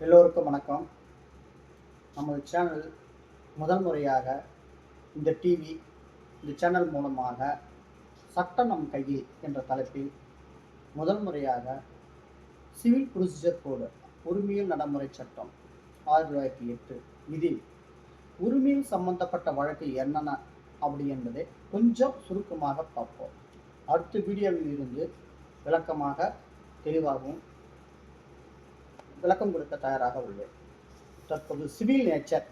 எல்லோருக்கும் வணக்கம். நமது சேனல் முதல் முறையாக இந்த சேனல் மூலமாக சட்டம் நம் கையில் என்ற தலைப்பில் முதல் முறையாக சிவில் ப்ரொசீஜர் கோடு உரிமையியல் நடைமுறை சட்டம் 1908 இதில் உரிமையில் சம்பந்தப்பட்ட வழக்கு என்னென்ன அப்படி என்பதை கொஞ்சம் சுருக்கமாக பார்ப்போம். அடுத்த வீடியோவில் இருந்து விளக்கமாக தெளிவாகவும் விளக்கம் கொடுக்க தயாராக உள்ளேன். தற்போது சிவில் நேச்சர்,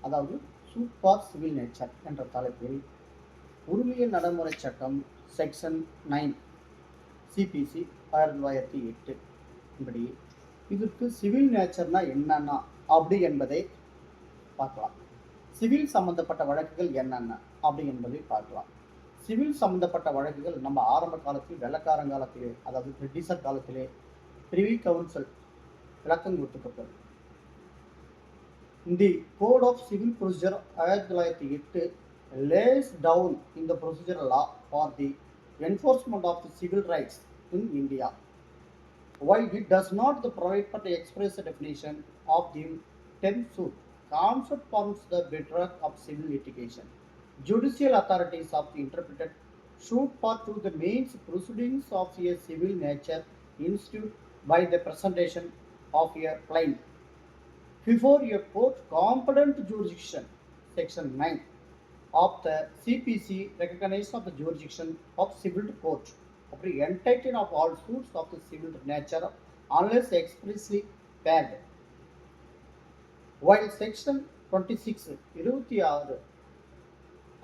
அதாவது சூட் ஃபார் சிவில் நேச்சர் என்ற தலைப்பில் உரிமையியல் நடைமுறை சட்டம் செக்ஷன் 9 சிபிசி 1908 இப்படி இதற்கு சிவில் நேச்சர்னா என்னென்ன அப்படி என்பதை பார்க்கலாம். சிவில் சம்பந்தப்பட்ட வழக்குகள் என்னென்ன அப்படி என்பதை பார்க்கலாம். சிவில் சம்பந்தப்பட்ட வழக்குகள் நம்ம ஆரம்ப காலத்தில் வெள்ளக்காரங்காலத்திலே, அதாவது பிரிட்டிஷர் காலத்திலே பிரிவி கவுன்சில் விளக்கம் கொடுக்கப்பட்டது. The Code of Civil Procedure 1908 lays down in the procedural law for the enforcement of the civil rights in India. While it does not provide for the express definition of the term suit, concept forms the bedrock of civil litigation. Judicial authorities have interpreted suit for to the main proceedings of a civil nature instituted by the presentation of a plaint before a court competent jurisdiction. Section 9 of the CPC recognizes of the jurisdiction of civil court entitled of all suits of the civil nature unless expressly banned. While Section 26 26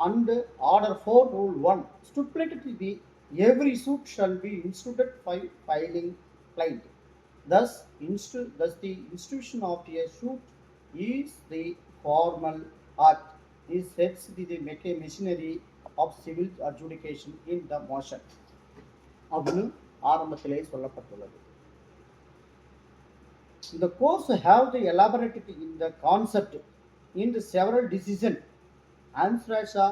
and Order 4 Rule 1 stipulated the every suit shall be instituted by filing plaint. Thus, the institution of a suit is the formal act. This sets the machinery of civil adjudication in the motion. அப்படின்னு ஆரம்பத்திலே சொல்லப்பட்டுள்ளது. The courts have elaborated in the concept in the several decisions. Ansrasha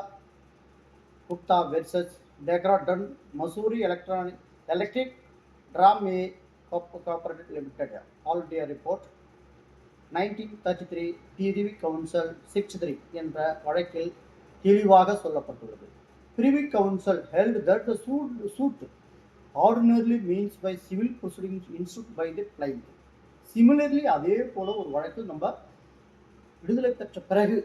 Gupta versus Degradun Missouri Electric Drama Corporation Limited, All India Report 1933 பிரிவி council 63 என்ற வழக்கில் தெளிவாக சொல்லப்பட்டுள்ளது. பிரிவி council held that the suit ordinarily means by civil proceedings instituted by the plaintiff. Similarly, அதே போல ஒரு வழக்கு நம்ம விடுதலை பெற்ற பிறகு,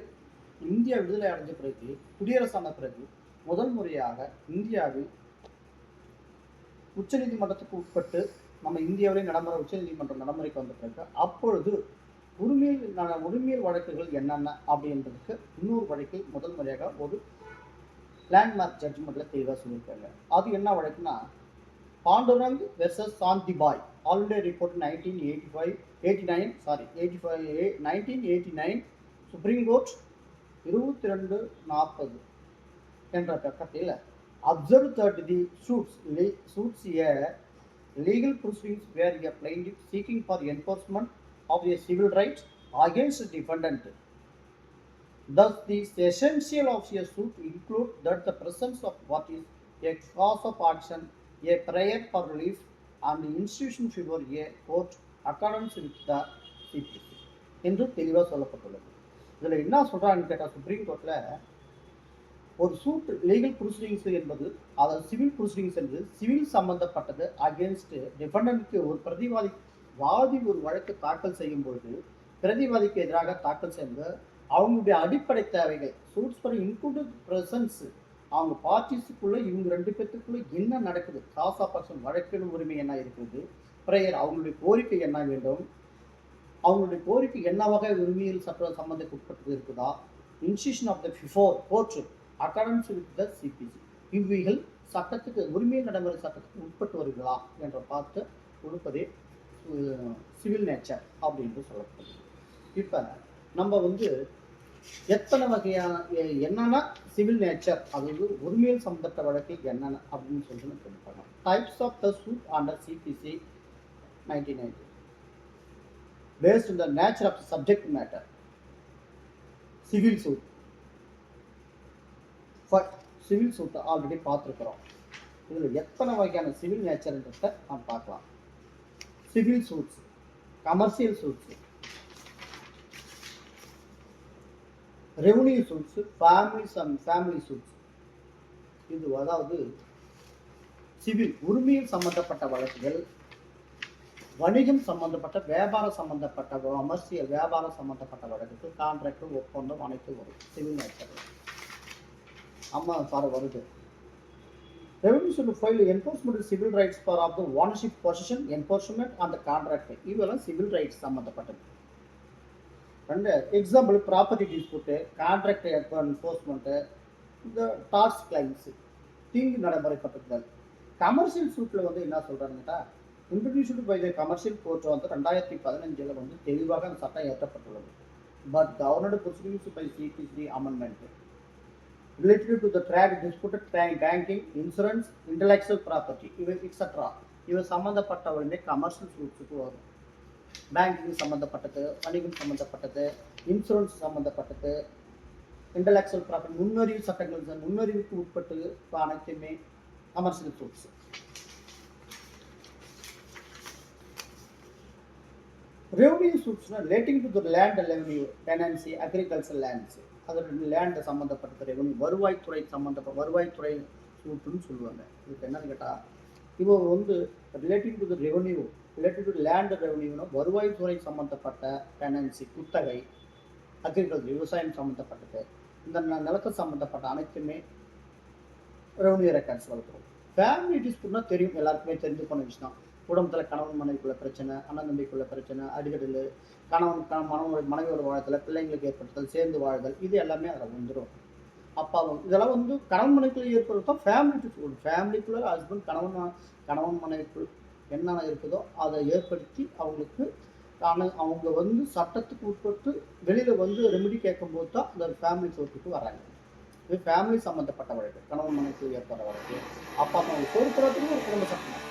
இந்தியா விடுதலை அடைஞ்ச பிறகு, குடியரசான பிறகு முதல் முறையாக இந்தியாவில் உச்சநீதிமன்றத்துக்கு உட்பட்டு நம்ம இந்தியாவிலே உச்சநீதிமன்ற நடைமுறைக்கு வந்த பிறகு அப்பொழுது உரிமையியல் வழக்குகள் என்னென்ன அப்படின்றதுக்கு இன்னொரு வழக்கில் முதல் முறையாக ஒரு லேண்ட்மார்க் ஜட்ஜ்மெண்ட்ல தெளிவாக சொல்லியிருக்காங்க. அது என்ன வழக்குன்னா Pandurang versus Shantibai, all India report 1989 supreme court 2240 என்ற கட்டத்தில் observed that the suits a legal proceedings where a plaintiff seeking for enforcement of a civil right against a defendant. Thus, the essential of a suit include that the presence of what is a cause of action, a prayer for relief, and the institution before a court accordance with the CPC என்று தெளிவாக சொல்லப்பட்டுள்ளது. இதில் என்ன சொல்கிறான்னு கேட்டால், supreme கோர்ட்டில் ஒரு suit legal proceedings என்பது, அதாவது சிவில் ப்ரொசீடிங்ஸ் என்பது சிவில் சம்பந்தப்பட்டது அகேன்ஸ்ட் டிஃபெண்டன்ட்க்கு ஒரு வாதி ஒரு வழக்கு தாக்கல் செய்யும் பொழுது பிரதிவாதிக்கு எதிராக தாக்கல் செய்து அவங்களுடைய அடிப்படை தேவைகள் சூட்ஸ் ஃபார் இன்க்ளூடட் பிரசன்ஸ், அவங்க பார்ட்டிஸுக்குள்ள இவங்க ரெண்டு பேத்துக்குள்ள என்ன நடக்குது, காஸ் ஆஃப் ஆக்ஷன் வழக்கிடும் உரிமை என்ன இருக்குது, பிரேயர் அவங்களுடைய கோரிக்கை என்ன வேண்டும், அவங்களுடைய கோரிக்கை என்ன வகை உரிமையில் சட்ட சம்பந்தத்துக்கு உட்பட்டது இருக்குதா, institution of the before court accordance with the CPC, இவ்விகள் சட்டத்துக்கு உரிமையில் நடைமுறை சட்டத்துக்கு உட்பட்டு வருகிறதா என்ற பார்த்து கொடுப்பதே சிவில் நேச்சர் அப்படின்னு சொல்லப்படுது. இப்போ நம்ம எத்தனை வகையான என்னென்ன சிவில் நேச்சர், அதாவது உரிமையில் சம்பந்தப்பட்ட வழக்கு என்னென்ன அப்படின்னு சொல்லிட்டு சொல்லிப்பாங்க. Types of the suit under CPC 1990 based on the nature of the subject matter. Civil suit civil சூட்டை ஆல்ரெடி பார்த்துருக்குறோம். இதில் எத்தனை வகையான சிவில் நேச்சர்ன்றதை நாம் பார்க்கலாம். Civil suits commercial suits, revenue suits, family suits. இது அதாவது சிவில் உரிமையில் சம்பந்தப்பட்ட வழக்குகள், வணிகம் சம்பந்தப்பட்ட வியாபாரம் சம்பந்தப்பட்ட கமர்ஷியல் வியாபாரம் சம்பந்தப்பட்ட வழக்குகள், கான்ட்ராக்ட், ஒப்பந்தம் அனைத்து வரும் சிவில் மேட்டர். ஆமா சார் வருது. Revenue should file enforcement civil rights for of the ownership, possession, enforcement and the contract. இதெல்லாம் சிவில் ரைட்ஸ் சம்பந்தப்பட்டது. ரெண்டு example property dispute, contract enforcement, இந்த டார்ஸ் கிளைம்ஸ், தீங்கு நடைமுறைப்பட்டிருந்தல். கமர்ஷியல் சூட்டில் வந்து என்ன சொல்கிறாங்கன்னா, introduced by the commercial court வந்து 2015 வந்து தெளிவாக அந்த சட்டம் ஏற்றப்பட்டுள்ளது. But governed proceedings by CPC amendment related to the trade dispute, banking, insurance, intellectual property, etc. இவை சம்பந்தப்பட்ட உடனே கமர்ஷியல் சூட்ஸுக்கு வரும். பேங்கிங் சம்மந்தப்பட்டது, வணிகம் சம்மந்தப்பட்டது, இன்சூரன்ஸ் சம்மந்தப்பட்டது, இன்டலெக்சுவல் ப்ராப்பர்ட்டி, நுண்ணறிவு சட்டங்கள், நுண்ணறிவுக்கு உட்பட்டு அனைத்துமே கமர்ஷியல் சூட்ஸ். ரெவன்யூ சூட்ஸ்னா relating to the land revenue, tenancy, agriculture lands, அதோட லேண்ட் சம்மந்தப்பட்ட ரெவன்யூ, வருவாய்த்துறை வருவாய்த்துறை சூட்டுன்னு சொல்லுவாங்க. இதுக்கு என்னன்னு கேட்டால், இப்போ வந்து relating to the revenue, relative to land ரெவன்யூனா வருவாய்த்துறை சம்மந்தப்பட்ட டெனன்சி, குத்தகை, அக்ரிகல்ச்சர் விவசாயம் சம்மந்தப்பட்டது, இந்த நிலத்தை சம்மந்தப்பட்ட அனைத்துமே ரெவன்யூ ரெக்கார்ட்ஸ் வளர்த்துரும். ஃபேமிலி டிஸ்பியூட்னா தெரியும், எல்லாருக்குமே தெரிஞ்சு போன விஷயம். குடும்பத்தில் கணவன் மனைவிக்குள்ள பிரச்சனை, அண்ணன் தம்பிக்குள்ள பிரச்சனை, அடிக்கடில் மனைவியோட வாழ்தல், பிள்ளைங்களுக்கு ஏற்படுத்தல், சேர்ந்து வாழ்தல், இது எல்லாமே அதில் வந்துடும். அப்பா இதெல்லாம் வந்து கணவன் மனைவிக்குள்ள ஏற்படுறது தான் ஃபேமிலி டிஸ்பியூட். ஃபேமிலிக்குள்ள ஹஸ்பண்ட் கணவன் மனைவிக்குள் என்னென்ன இருக்குதோ அதை ஏற்படுத்தி அவங்களுக்கு அவங்க வந்து சட்டத்துக்கு உட்பட்டு வெளியில் வந்து ரெமெடி கேட்கும்போது தான் அந்த ஃபேமிலி சோர்ட்டுக்கு வராங்க. இது ஃபேமிலி சம்மந்தப்பட்ட வழக்கு, கணவன் மனைவிக்கு ஏற்படுற வழக்கு, அப்பா அம்மா சோறுப்புறத்துக்கு ஒரு குடும்ப சட்டம்.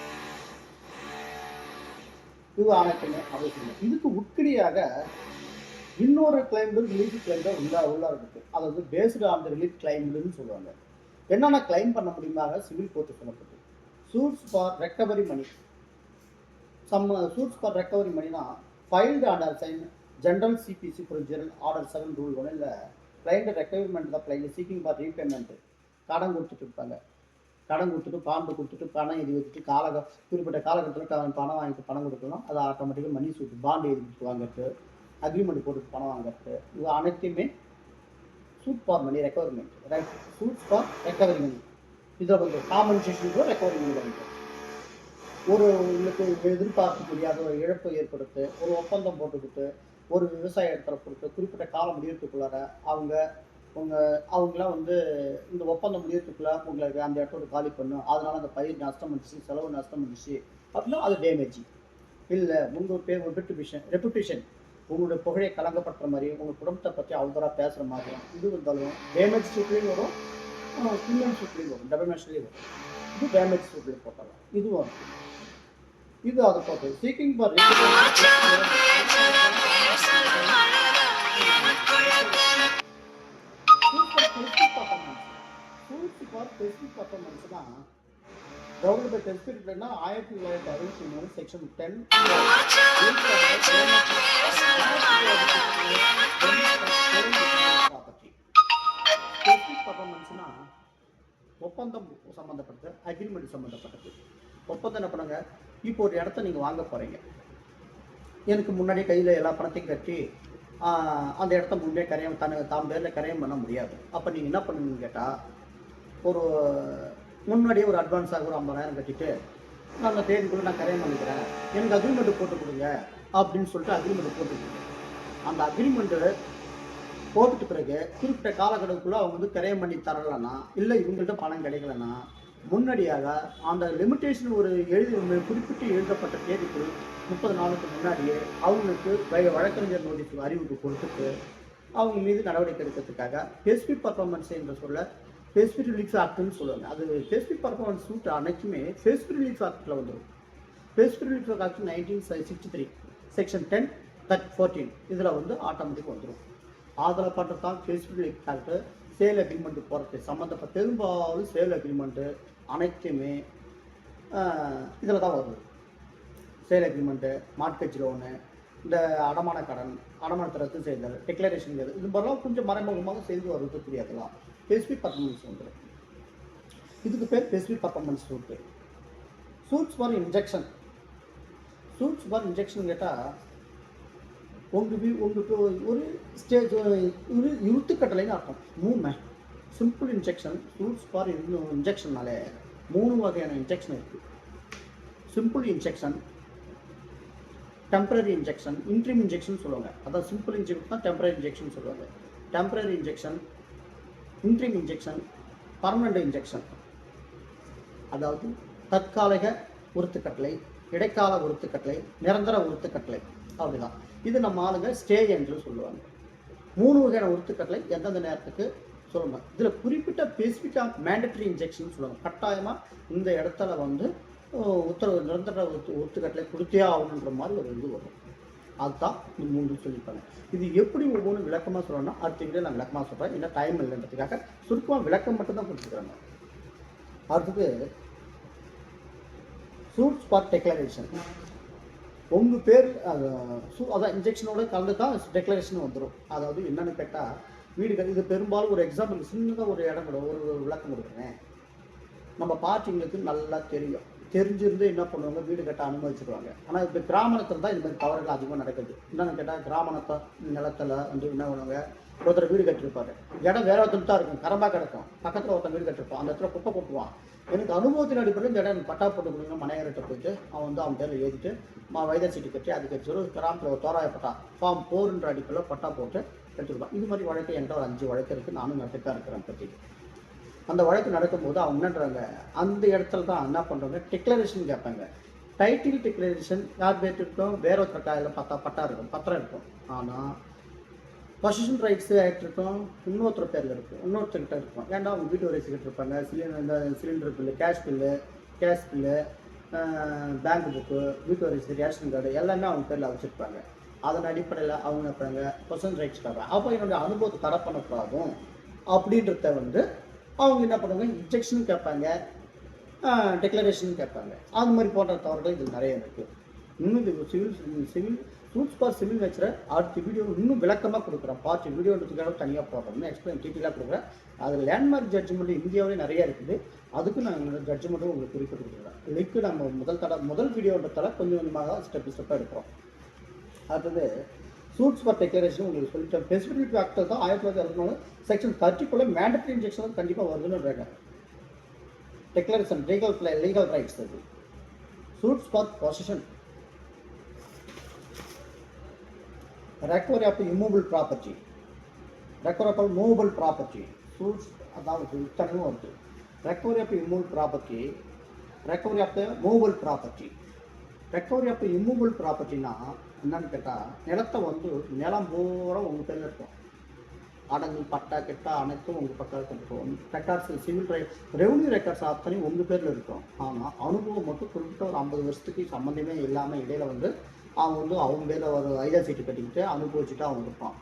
இது அனைத்துமே அவசியம். இதுக்கு உட்கடியாக இன்னொரு கிளைம்டு ரிலீஃப் கிளைம்டு உள்ள இருக்கு. அதாவது பேஸ்டு ஆன் த ரிலீஃப் கிளைம்டுன்னு சொல்லுவாங்க. என்னென்ன கிளைம் பண்ண முடியுமாக சிவில் கோர்ட்டு சொல்லப்பட்டு, suits for recovery money. Suits for recovery மணினா filed under sign general CPC procedural order 7 rule 1 இல்லை கிளைண்ட் ரெக்கவரிமெண்ட் தான் கிளைண்ட் சீக்கிங் ஃபார் ரீபேமெண்ட்டு. கடன் கொடுத்துட்டு இருப்பாங்க, கடன் கொடுத்துட்டு பாண்டு கொடுத்துட்டு பணம் எழுதி வச்சுட்டு குறிப்பிட்ட காலகட்டத்தில் பணம் வாங்கிட்டு பணம் கொடுக்கணும். அது ஆட்டோமேட்டிக்காக மணி சூட்டு பாண்டு எழுதி கொடுத்து வாங்கிறது, அக்ரிமெண்ட் போட்டு பணம் வாங்கிறது, இது அனைத்துமே சூட் ஃபார் மணி ரெக்கவரிமெண்ட். Right, suits for recovery money. இதில் வந்து காம்பன்சேஷன் ரெக்கவரி மணி வாங்கிட்டு ஒரு உங்களுக்கு எதிர்பார்க்க முடியாத ஒரு இழப்பு ஏற்படுத்து, ஒரு ஒப்பந்தம் போட்டுக்கிட்டு ஒரு விவசாய இடத்துல கொடுத்து குறிப்பிட்ட காலம் முடியறதுக்குள்ளார அவங்களாம் வந்து இந்த ஒப்பந்தம் முடியறதுக்குள்ள உங்களுக்கு அந்த இடத்தோட காலி பண்ணும், அதனால அந்த பயிர் நஷ்டம் வந்துச்சு, செலவு நஷ்டம் வந்துச்சு அப்படின்னா அது டேமேஜ் இல்லை. உங்கள் பேர் ஒரு ரெப்புடேஷன் உங்களுடைய புகழை கலங்கப்படுற மாதிரி, உங்கள் குடும்பத்தை பற்றி அவதராக பேசுகிற மாதிரி இது வந்தாலும் டேமேஜ் சூட்லேயும் வரும், கிரிமினல் சூட்லேயும் வரும், டெபமேஷன்லேயும் வரும். இது டேமேஜ் சூட்லேயும் போட்டாலும் இதுவும் வரும். இது அதை போட்டு சீக்கிங் ஃபார் ஸ்பெசிஃபிக் பர்ஃபார்மன்ஸ்னா கவர்மெண்ட் பை டெஸ்ட்னா 1963 செக்ஷன் 10 ஸ்பெசிஃபிக் பர்ஃபார்மன்ஸ்னா ஒப்பந்தம் சம்மந்தப்பட்டது, அக்ரிமெண்ட் சம்மந்தப்பட்டது. ஒப்பந்தம் என்ன பண்ணுங்க, இப்போ ஒரு இடத்த நீங்கள் வாங்க போகிறீங்க, எனக்கு முன்னாடியே கையில் எல்லா பணத்தையும் கட்டி அந்த இடத்த முன்னே தான் பேரில் கரையம் பண்ண முடியாது. அப்போ நீங்கள் என்ன பண்ணுவீங்கன்னு கேட்டால், ஒரு முன்னாடியே ஒரு அட்வான்ஸாக ஒரு 50,000 கட்டிட்டு நான் அந்த தேதிக்குள்ளே நான் கரையம் பண்ணிக்கிறேன், எனக்கு அக்ரிமெண்ட்டு போட்டு கொடுங்க அப்படின்னு சொல்லிட்டு அக்ரிமெண்ட் போட்டு கொடுங்க. அந்த அக்ரிமெண்ட்டு போட்டுட்டு பிறகு குறிப்பிட்ட காலக்கட்டத்துக்குள்ளே அவங்க வந்து கரையம் பண்ணி தரலைன்னா, இல்லை இவங்கள்ட்ட பணம் கிடைக்கலன்னா, முன்னாடியாக அந்த லிமிட்டேஷன் ஒரு குறிப்பிட்டு எழுதப்பட்ட தேதிக்குள் 30 நாளுக்கு முன்னாடியே அவங்களுக்கு வழக்கறிஞர் நோட்டீஸ் அறிவிப்பு கொடுத்துட்டு அவங்க மீது நடவடிக்கை எடுக்கிறதுக்காக ஸ்பெசிஃபிக் பர்ஃபார்மன்ஸ் என்ற சொல்ல ஸ்பெசிஃபிக் ரிலீஃப் ஆக்ட்னு சொல்லுவாங்க. அது ஸ்பெசிஃபிக் பர்ஃபார்மன்ஸ் சூட் அனைத்துமே ஸ்பெசிஃபிக் ரிலீஃப் ஆக்டில் வந்துடும். ஸ்பெசிஃபிக் ரிலீஃப் ஆக்ட் 1963 செக்ஷன் 10(14) இதில் வந்து ஆட்டோமேட்டிக் வந்துடும். அதில் பண்ணுறது தான் specific relief act. Sale agreement போகிறது சம்மந்தப்பட்ட பெரும்பாலும் சேல் அக்ரிமெண்ட்டு அனைத்துமே இதில் தான் வருது. சேல் அக்ரிமெண்ட்டு, மார்ட்கேஜ் லோனு, இந்த அடமான கடன், அடமானத்தை ரத்து செய்தல், டிக்ளரேஷன் இது மாதிரிலாம் கொஞ்சம் மறைமுகமாக செய்து வருவதற்குரியதெல்லாம் ஸ்பெசிஃபிக் பர்ஃபார்மன்ஸ் வந்துடும். இதுக்கு பேர் ஸ்பெசிஃபிக் பர்ஃபார்மன்ஸ் சூட்டு. Shoots for injection. Shoots for injection கேட்டால் உங்களுக்கு ஒரு ஸ்டேஜ் ஒரு இழுத்துக்கட்டளைன்னு அர்த்தம். Simple injection. சூட்ஸ் ஃபார் இன்ஜெக்ஷன்னாலே 3 வகையான இன்ஜெக்ஷன் இருக்குது. Simple injection, temporary injection, interim injection சொல்லுவாங்க. அதாவது சிம்பிள் இன்ஜெக்ஷன் தான் டெம்பரரி இன்ஜெக்ஷன் சொல்லுவாங்க. Temporary injection, interim injection, permanent injection. அதாவது தற்காலிக உறுத்துக்கட்டளை, இடைக்கால உறுத்துக்கட்டளை, நிரந்தர உறுத்துக்கட்டளை, அப்படிதான். இது நம்ம ஆளுங்க ஸ்டேஜ் என்று சொல்லுவாங்க. 3 வகையான உறுத்துக்கட்டளை எந்தெந்த நேரத்துக்கு சொல்லுவாங்க. இதில் குறிப்பிட்ட ஸ்பெசிஃபிக்காக மேண்டட்ரி இன்ஜெக்ஷன் சொல்லுவாங்க. கட்டாயமாக இந்த இடத்துல வந்து உத்தரவு நிரந்தர ஒத்துக்கட்டளை கொடுத்தே ஆகணுன்ற மாதிரி ஒரு இது வரும். அதுதான் இந்த 3 சொல்லியிருப்பாங்க. இது எப்படி ஒவ்வொன்றும் விளக்கமாக சொல்லணும்னா அடுத்த வீடியோ நான் விளக்கமாக சொல்கிறேன். என்ன டைம் இல்லைன்றதுக்காக சுருக்கமாக விளக்கம் மட்டும்தான் கொடுத்துருக்காங்க. அடுத்தது சூட்ஸ் ஃபார் டெக்ளரேஷன். உங்கள் பேர் அதான் இன்ஜெக்ஷனோட கலந்து தான் டெக்ளரேஷன் வந்துடும். அதாவது என்னென்னு கேட்டால் வீடு இது பெரும்பாலும் ஒரு எக்ஸாம்பிள் சின்னதாக ஒரு இடம் ஒரு விளக்கம் கொடுக்குறேன். நம்ம பார்ட்டிங்களுக்கு நல்லா தெரிஞ்சிருந்து என்ன பண்ணுவாங்க, வீடு கட்ட அனுமதிச்சிருவாங்க. ஆனால் இப்போ கிராமத்தில் தான் இது மாதிரி தவறுகள் அதிகமாக நடக்குது. என்னென்னு கேட்டால் கிராமத்தை நிலத்தில் வந்து என்ன பண்ணுவாங்க, ஒருத்தர் வீடு கட்டிருப்பாரு, இடம் வேற ஒருத்தர் தான் இருக்கும், கரம்பா கிடக்கும், பக்கத்தில் ஒருத்தர் வீடு கட்டிருப்பான், அந்த இடத்துல குப்பை கொட்டுவான். எனக்கு அனுபவத்தின் அடிப்படையில் இந்த இடம் பட்டா போட்டு கொடுங்க மனையர்கிட்ட போயிட்டு அவன் வந்து அவன் பேரில் எழுதிட்டு வைத்திய சீட்டு கட்டி அது கட்சி ஒரு கிராமத்தில் ஒரு தோராயப்பட்டா ஃபார்ம் 4 அடிப்படையில் பட்டா போட்டு எடுத்துருப்பான். இது மாதிரி வழக்கு என்கிட்ட ஒரு 5 வழக்கு இருக்குது. நானும் நடத்திட்டு தான் இருக்கிறேன். பற்றி அந்த வழக்கு நடக்கும்போது அவங்க என்னன்றாங்க, அந்த இடத்துல தான் என்ன பண்ணுறாங்க, டிக்ளரேஷன் கேட்பாங்க. டைட்டில் டிக்ளரேஷன் யார் பேர் இருக்கும், வேற ஒருத்தர் காயில் பட்டா இருக்கும், பத்திரம் இருக்கும். ஆனால் பொசிஷன் ரைட்ஸ் ஆகிட்டு இருக்கும் இன்னொருத்தர் பேரில் இருக்கும், இன்னொருத்தர்கிட்ட இருக்கும். ஏன்னா அவங்க வீட்டு வரை இருப்பாங்க, cylinder bill, cash bill, bank book, வீட்டு வரை ரேஷன் கார்டு எல்லாமே அவங்க பேரில் வச்சுருப்பாங்க. அதன் அடிப்படையில் அவங்க இருப்பாங்க பொசிஷன் ரைட்ஸ் தர. அப்போ என்னுடைய அனுபவத்தை தடை பண்ணக்கூடாதும் அப்படின்றத வந்து அவங்க என்ன பண்ணுவாங்க, இன்ஜெக்ஷன் கேட்பாங்க, டெக்ளரேஷன் கேட்பாங்க. அது மாதிரி போன்ற தவறுகள் இது நிறைய இருக்குது. இன்னும் இது சிவில் சூட்ஸ் ஃபார் சிவில் நேச்சரை அடுத்த வீடியோ இன்னும் விளக்கமாக கொடுக்குறேன். பார்த்து வீடியோன்றதுக்காக தனியாக போடுறோம்னு எக்ஸ்பிளைன் டீட்டெயிலாக கொடுக்குறேன். அது லேண்ட்மார்க் ஜட்ஜ்மெண்ட் இந்தியாவிலே நிறைய இருக்குது. அதுக்கு நான் என்னோட ஜட்ஜ்மெண்ட்டும் உங்களுக்கு குறிப்பிட்டு கொடுக்குறேன். லிங்க் நம்ம முதல் வீடியோன்றதால கொஞ்சம் கொஞ்சமாக ஸ்டெப்பாக எடுக்கிறோம். அடுத்தது சூட்ஸ் ஃபார் டெக்ளரேஷன் உங்களுக்கு சொல்லிட்டேன். ஃபெசிலிட்டி ஆக்டர் தான் 1964 செக்ஷன் 30 மேண்டட்ரி இன்ஜெக்ஷன் கண்டிப்பாக வருதுன்னு டெக்ளரேஷன் லீகல் ரைட்ஸ். அது suits for position, recovery of immovable property, recovery of movable property, suits அதாவது இத்தனையும் வருது. Recovery of immovable property, recovery of the movable property. Recovery of immovable ப்ராப்பர்ட்டினா என்னன்னு கேட்டால், நிலத்தை வந்து நிலம் பூரா உங்கள் பேரில் இருக்கும். அடங்கு பட்டா கெட்டா அனைத்தும் உங்கள் பக்கத்தில் இருக்கும். ரெக்கார்ட்ஸ் சிவில் ரெவன்யூ ரெக்கார்ட்ஸ் அத்தனையும் உங்கள் பேரில் இருக்கும். ஆனால் அனுபவம் மட்டும் குறிப்பிட்ட ஒரு 50 வருஷத்துக்கு சம்மந்தமே இல்லாமல் இடையில வந்து அவன் வந்து அவங்க பேரில் ஒரு ஐடியா சீட்டு கட்டிக்கிட்டு அனுபவிச்சுட்டு அவன் இருப்பான்.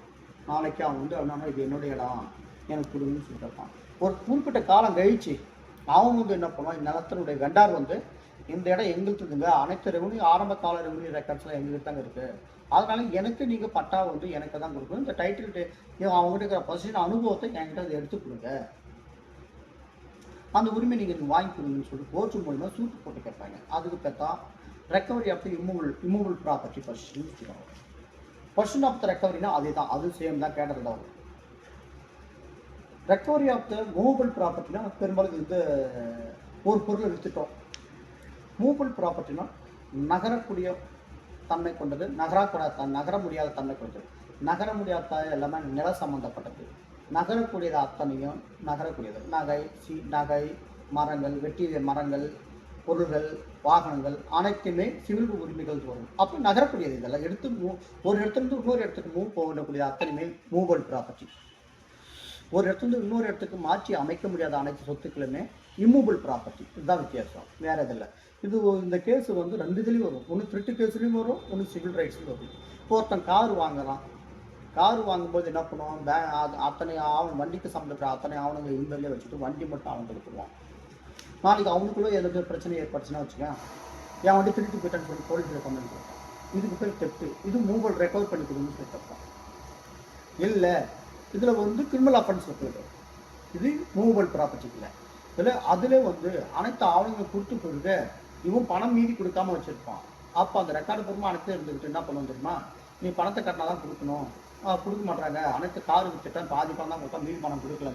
நாளைக்கு அவன் வந்து என்னன்னா இது என்னுடைய இடம் எனக்கு கொடுங்கன்னு சொல்லிட்டு இருப்பான். ஒரு குறிப்பிட்ட காலம் கழிச்சு அவன் வந்து என்ன பண்ணுவான், நிலத்தினுடைய வெண்டார் வந்து இந்த இடம் எங்களுக்கு இருக்குங்க, அனைத்து ரெவன்யூ ஆரம்ப கால ரெவன்யூ ரெக்கார்ட்ஸ்லாம் எங்களுக்கு தாங்க இருக்குது, அதனால எனக்கு நீங்கள் பட்டா வந்து எனக்கு தான் கொடுக்கணும், இந்த டைட்டில் அவங்ககிட்ட இருக்கிற பொசிஷன் அனுபவத்தை என்கிட்ட அதை எடுத்து கொடுங்க, அந்த உரிமை நீங்கள் வாங்கி கொடுங்கன்னு சொல்லிட்டு கோர்ட்டு மூலிமா சூட்டு போட்டு கேட்பாங்க. அதுக்கு பார்த்தா recovery of the immovable property position வச்சுக்கணும். பொசிஷன் ஆஃப் த ரெக்கவரினா அதே தான், அது சேம் தான், கேட்டது தான். ரெக்கவரி ஆஃப் த மூவபிள் ப்ராப்பர்ட்டினா பெரும்பாலும் இது ஒரு பொருளை விற்றுட்டோம். மூவபிள் ப்ராப்பர்ட்டினா நகரக்கூடிய தன்மை கொண்டது, நகர முடியாத தன்மை கொண்டது. நகர முடியாத எல்லாமே நில சம்பந்தப்பட்டது, நகரக்கூடியது அத்தனையும் நகரக்கூடியது. நகை, மரங்கள், வெட்டிய மரங்கள், பொருள்கள், வாகனங்கள் அனைத்துமே சிவில் உரிமைகள் வரும். அப்போ நகரக்கூடியது இதெல்லாம் எடுத்து ஒரு இடத்துலேருந்து இன்னொரு இடத்துக்கு மூவ் போகக்கூடிய அத்தனையுமே மூவபிள் ப்ராப்பர்ட்டி. ஒரு இடத்துலேருந்து இன்னொரு இடத்துக்கு மாற்றி அமைக்க முடியாத அனைத்து சொத்துக்களுமே இம்மூவபிள் ப்ராப்பர்ட்டி. இதுதான் வித்தியாசம், வேற இதில். இந்த கேஸ் வந்து 2 இதுலேயும் வரும். ஒன்று திருட்டு கேஸ்லேயும் வரும், ஒன்று சிவில் ரைட்ஸ்லையும் வரும். இப்போ ஒருத்தன் கார் வாங்குறான், கார் வாங்கும்போது என்ன பண்ணுவான், அத்தனை வண்டிக்கு சம்மந்தப்பட்ட அத்தனை ஆவணங்கள் இவங்களே வச்சுட்டு வண்டி மட்டும் அவன் கொடுத்துருவான். நாளைக்கு அவனுக்குள்ளே எதுக்கு பிரச்சனை ஏற்பட்டுச்சுன்னா வச்சுக்கேன், என் வண்டி திருட்டு போயிட்டான்னு சொல்லி போலீஸில் கம்ப்ளைண்ட் கொடுத்தான். இதுக்கு பேர் தெட்டு. இது மூவல் ரெக்கவர் பண்ணி கொடுங்கன்னு சொல்லியிருப்பான். இல்லை இதில் வந்து கிரிமினல் அஃபென்ஸில் போய்டும். இது மூவல் ப்ராப்பர்ட்டிக்குள்ள. அதில் வந்து அனைத்து ஆவணங்களும் கொடுத்து பிறகு இவன் பணம் மீதி கொடுக்காம வச்சுருப்பான். அப்போ அந்த ரெக்கார்டு பூர்வமாக அனைத்து இருந்துக்கிட்டு என்ன பண்ணுவோம் தெரியுமா, நீ பணத்தை கட்டினா தான் கொடுக்கணும், கொடுக்க மாட்டாங்க, அனைத்து கார் வித்துட்டேன், பாதி பணம் தான் கொடுத்தா மீதி பணம் கொடுக்கல